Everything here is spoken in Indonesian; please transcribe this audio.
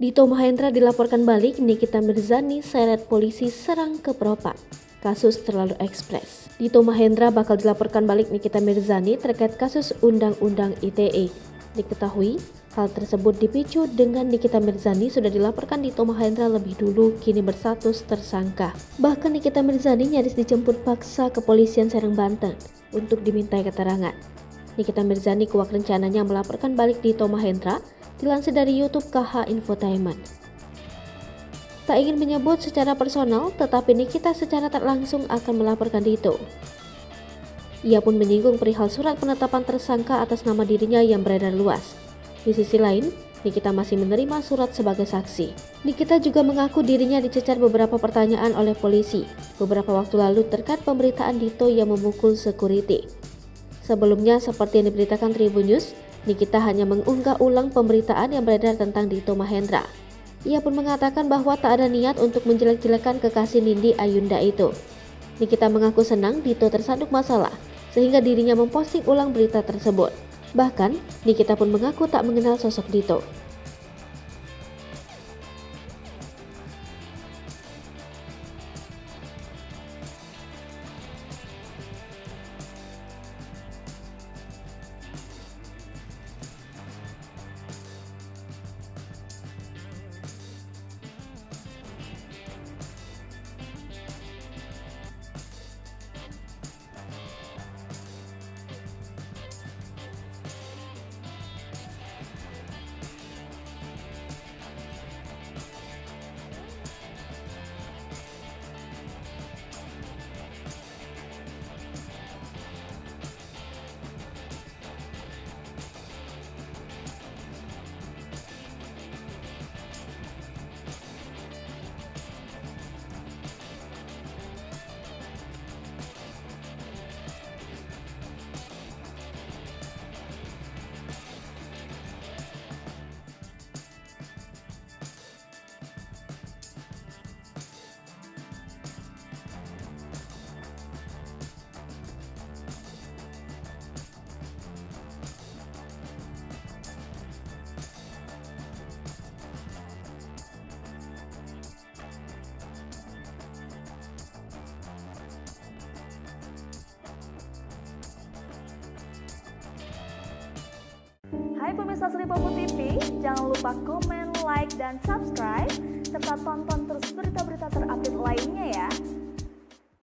Dito Mahendra dilaporkan balik, Nikita Mirzani seret polisi serang keperopak. Kasus terlalu ekspres. Dito Mahendra bakal dilaporkan balik Nikita Mirzani terkait kasus Undang-Undang ITE. Diketahui, hal tersebut dipicu dengan Nikita Mirzani sudah dilaporkan Dito Mahendra lebih dulu, kini berstatus tersangka. Bahkan Nikita Mirzani nyaris dijemput paksa kepolisian Serang, Banten untuk dimintai keterangan. Nikita Mirzani kuat rencananya melaporkan balik Dito Mahendra, dilansir dari YouTube KH Infotainment. Tak ingin menyebut secara personal, tetapi Nikita secara tak langsung akan melaporkan Dito. Ia pun menyinggung perihal surat penetapan tersangka atas nama dirinya yang beredar luas. Di sisi lain, Nikita masih menerima surat sebagai saksi. Nikita juga mengaku dirinya dicecar beberapa pertanyaan oleh polisi beberapa waktu lalu terkait pemberitaan Dito yang memukul security. Sebelumnya, seperti yang diberitakan Tribun News, Nikita hanya mengunggah ulang pemberitaan yang beredar tentang Dito Mahendra. Ia pun mengatakan bahwa tak ada niat untuk menjelek-jelekan kekasih Nindi Ayunda itu. Nikita mengaku senang Dito tersandung masalah, sehingga dirinya memposting ulang berita tersebut. Bahkan, Nikita pun mengaku tak mengenal sosok Dito. Hai pemirsa Sri Popo TV, jangan lupa komen, like, dan subscribe, serta tonton terus berita-berita terupdate lainnya ya.